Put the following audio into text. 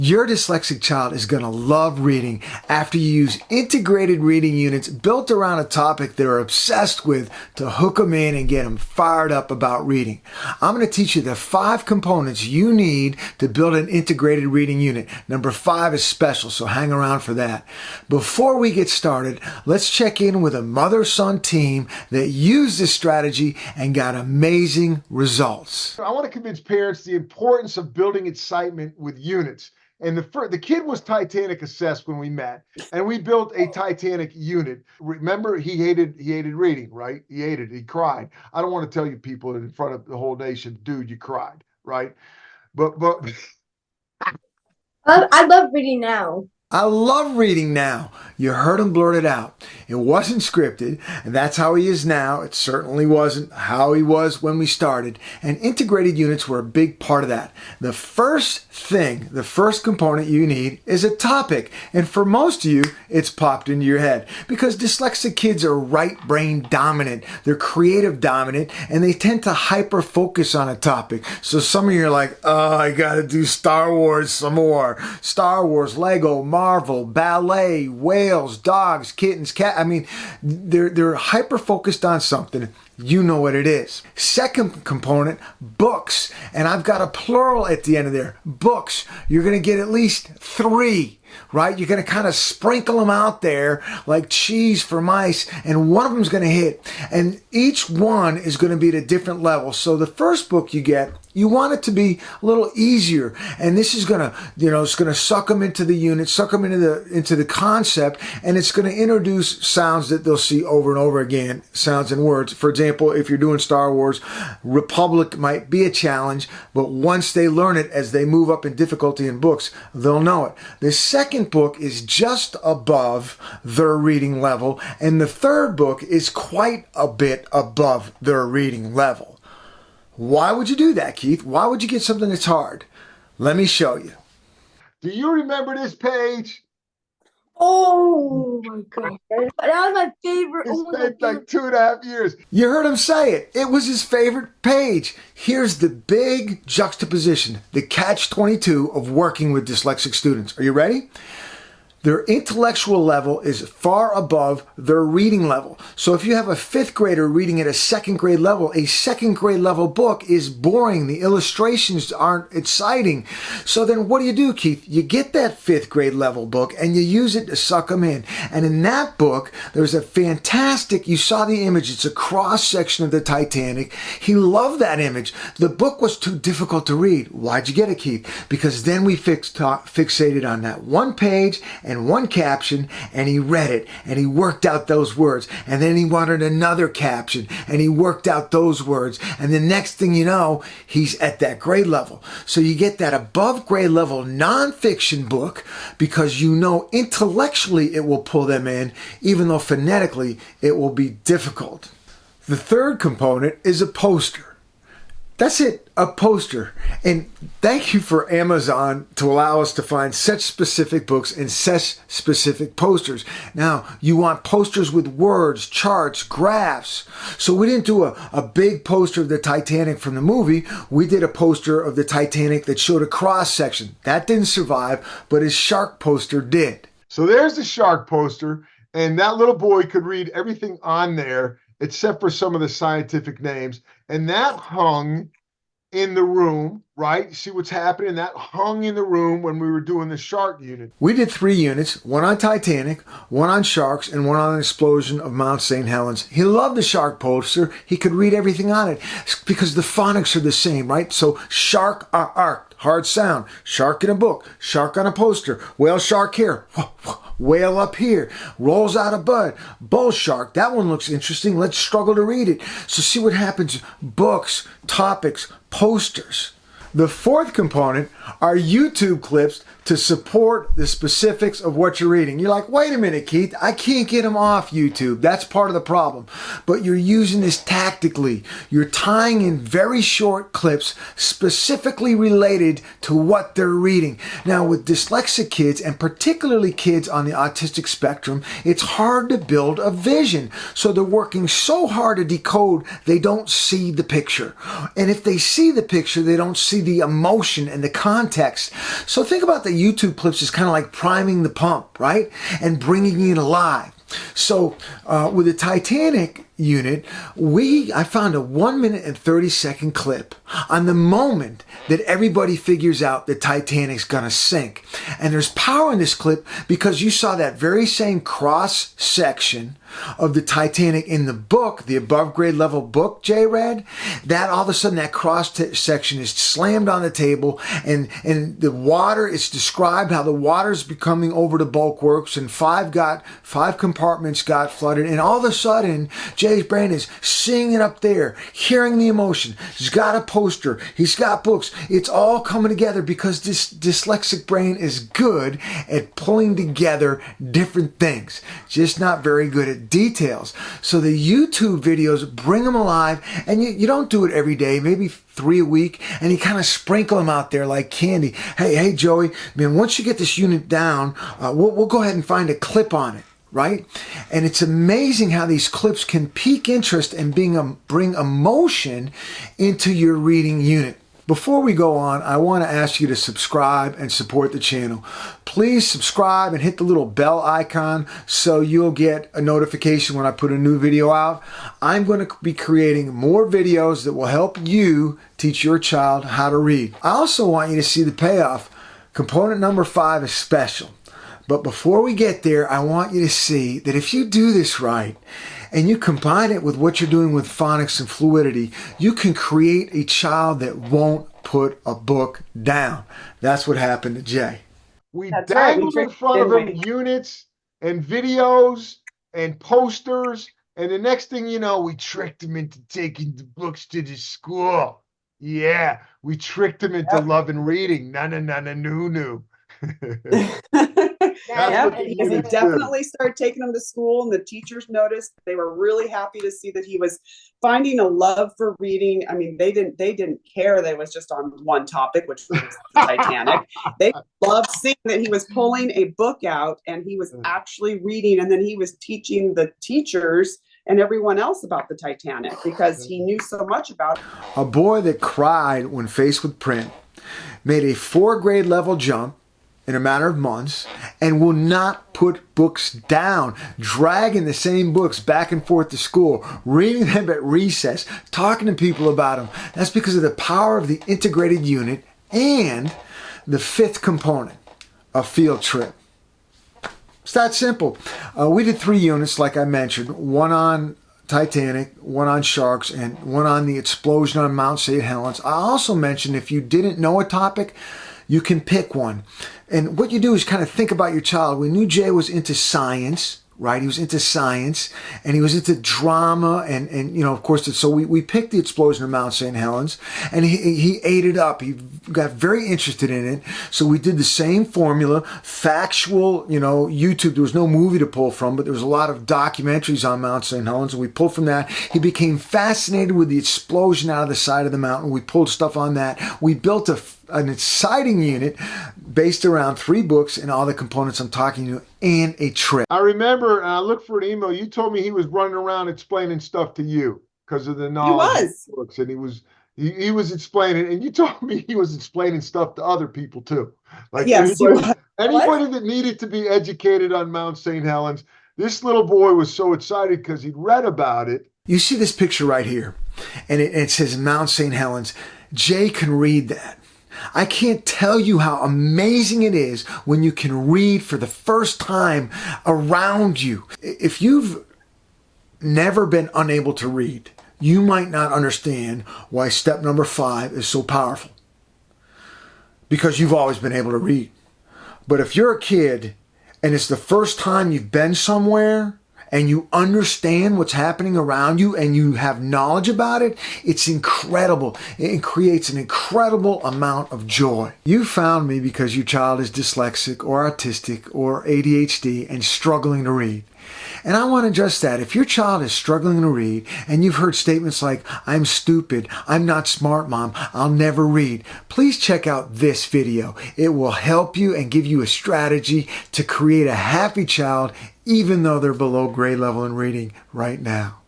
Your dyslexic child is going to love reading after you use integrated reading units built around a topic they're obsessed with to hook them in and get them fired up about reading. I'm going to teach you the 5 components you need to build an integrated reading unit. Number 5 is special, so hang around for that. Before we get started, let's check in with a mother-son team that used this strategy and got amazing results. I want to convince parents the importance of building excitement with units. And the kid was Titanic assessed when we met, and we built a Titanic unit. Remember, he hated reading, right? He hated it. He cried. I don't want to tell you people in front of the whole nation, dude, you cried, right? But I love reading now. I love reading now. You heard him blurt it out. It wasn't scripted, and that's how he is now. It certainly wasn't how he was when we started, and integrated units were a big part of that. The first component you need is a topic, and for most of you, it's popped into your head because dyslexic kids are right brain dominant. They're creative dominant, and they tend to hyper focus on a topic. So some of you are like, oh, I gotta do Star Wars some more. Star Wars, Lego, Marvel, ballet, whales, dogs, kittens, cat. I mean, they're hyper focused on something. You know what it is. Second component, books. And I've got a plural at the end of there. Books. You're going to get at least 3, right? You're going to kind of sprinkle them out there like cheese for mice, and one of them is going to hit. And each one is going to be at a different level. So the first book you get, you want it to be a little easier, and this is gonna, it's gonna suck them into the unit, suck them into the concept, and it's gonna introduce sounds that they'll see over and over again, sounds and words. For example, if you're doing Star Wars, Republic might be a challenge, but once they learn it, as they move up in difficulty in books, they'll know it. The second book is just above their reading level, and the third book is quite a bit above their reading level. Why would you do that, Keith? Why would you get something that's hard? Let me show you. Do you remember this page? Oh my God. That was my favorite. It's like 2.5 years. You heard him say it. It was his favorite page. Here's the big juxtaposition, the catch-22 of working with dyslexic students. Are you ready? Their intellectual level is far above their reading level. So if you have a 5th grader reading at a 2nd grade level, a 2nd grade level book is boring. The illustrations aren't exciting. So then what do, Keith? You get that 5th grade level book and you use it to suck them in. And in that book, there's a fantastic, you saw the image, it's a cross section of the Titanic. He loved that image. The book was too difficult to read. Why'd you get it, Keith? Because then we fixated on that one page and one caption, and he read it, and he worked out those words, and then he wanted another caption, and he worked out those words, and the next thing you know, he's at that grade level. So you get that above grade level nonfiction book because you know intellectually it will pull them in, even though phonetically it will be difficult. The third component is a poster. That's it, a poster. And thank you for Amazon to allow us to find such specific books and such specific posters. Now, you want posters with words, charts, graphs. So we didn't do a big poster of the Titanic from the movie. We did a poster of the Titanic that showed a cross section. That didn't survive, but his shark poster did. So there's the shark poster, and that little boy could read everything on there except for some of the scientific names. And that hung in the room, right? See what's happening? That hung in the room when we were doing the shark unit. We did 3 units, one on Titanic, one on sharks, and one on the explosion of Mount St. Helens. He loved the shark poster. He could read everything on it because the phonics are the same, right? So shark, ark, hard sound. Shark in a book, shark on a poster, whale shark here. Whale up here, rolls out a bud, bull shark. That one looks interesting. Let's struggle to read it. So see what happens. Books, topics, posters. The fourth component are YouTube clips to support the specifics of what you're reading. You're like, wait a minute, Keith, I can't get them off YouTube. That's part of the problem. But you're using this tactically. You're tying in very short clips specifically related to what they're reading. Now, with dyslexic kids, and particularly kids on the autistic spectrum, it's hard to build a vision. So they're working so hard to decode, they don't see the picture. And if they see the picture, they don't see see the emotion and the context. So think about the YouTube clips as kind of like priming the pump, right? And bringing it alive. So with the Titanic unit, I found a 1 minute and 30-second clip on the moment that everybody figures out the Titanic's gonna sink. And there's power in this clip because you saw that very same cross section of the Titanic in the book, the above grade level book Jay read, that all of a sudden that cross section is slammed on the table, and the water, it's described how the water is becoming over the bulwarks, and five compartments got flooded, and all of a sudden Jay's brain is seeing it up there, hearing the emotion. He's got a poster, he's got books. It's all coming together because this dyslexic brain is good at pulling together different things, just not very good at details. So the YouTube videos bring them alive, and you don't do it every day, maybe 3 a week, and you kind of sprinkle them out there like candy. Hey Joey, man, once you get this unit down, we'll go ahead and find a clip on it, right? And it's amazing how these clips can pique interest and bring emotion into your reading unit. Before we go on, I want to ask you to subscribe and support the channel. Please subscribe and hit the little bell icon so you'll get a notification when I put a new video out. I'm going to be creating more videos that will help you teach your child how to read. I also want you to see the payoff. Component number 5 is special. But before we get there, I want you to see that if you do this right, and you combine it with what you're doing with phonics and fluidity, you can create a child that won't put a book down. That's what happened to Jay. We dangled in front of him units and videos and posters, and the next thing you know, we tricked him into taking the books to the school. Yeah, we tricked him into loving reading. No. Because he definitely started taking them to school, and the teachers noticed. They were really happy to see that he was finding a love for reading. I mean, they didn't care that it was just on one topic, which was the Titanic. They loved seeing that he was pulling a book out and he was actually reading, and then he was teaching the teachers and everyone else about the Titanic because he knew so much about it. A boy that cried when faced with print made a 4th grade level jump in a matter of months and will not put books down, dragging the same books back and forth to school, reading them at recess, talking to people about them. That's because of the power of the integrated unit and the 5th component, a field trip. It's that simple. We did 3 units, like I mentioned, one on Titanic, one on sharks, and one on the explosion on Mount St. Helens. I also mentioned if you didn't know a topic, you can pick one. And what you do is kind of think about your child. We knew Jay was into science, right? He was into science, and he was into drama, and you know, of course, so we picked the explosion of Mount St. Helens, and he ate it up. He got very interested in it. So we did the same formula, factual, you know, YouTube. There was no movie to pull from, but there was a lot of documentaries on Mount St. Helens, and we pulled from that. He became fascinated with the explosion out of the side of the mountain. We pulled stuff on that. We built an exciting unit based around 3 books and all the components I'm talking to, and a trip. I remember, and I looked for an email. You told me he was running around explaining stuff to you because of the knowledge of books, and he was explaining, and you told me he was explaining stuff to other people too. Like anybody that needed to be educated on Mount St. Helens. This little boy was so excited because he'd read about it. You see this picture right here, and it says Mount St. Helens. Jay can read that. I can't tell you how amazing it is when you can read for the first time around you. If you've never been unable to read, you might not understand why step number 5 is so powerful. Because you've always been able to read. But if you're a kid and it's the first time you've been somewhere and you understand what's happening around you and you have knowledge about it, it's incredible. It creates an incredible amount of joy. You found me because your child is dyslexic or autistic or ADHD and struggling to read. And I want to address that. If your child is struggling to read and you've heard statements like, I'm stupid, I'm not smart, Mom, I'll never read, please check out this video. It will help you and give you a strategy to create a happy child even though they're below grade level in reading right now.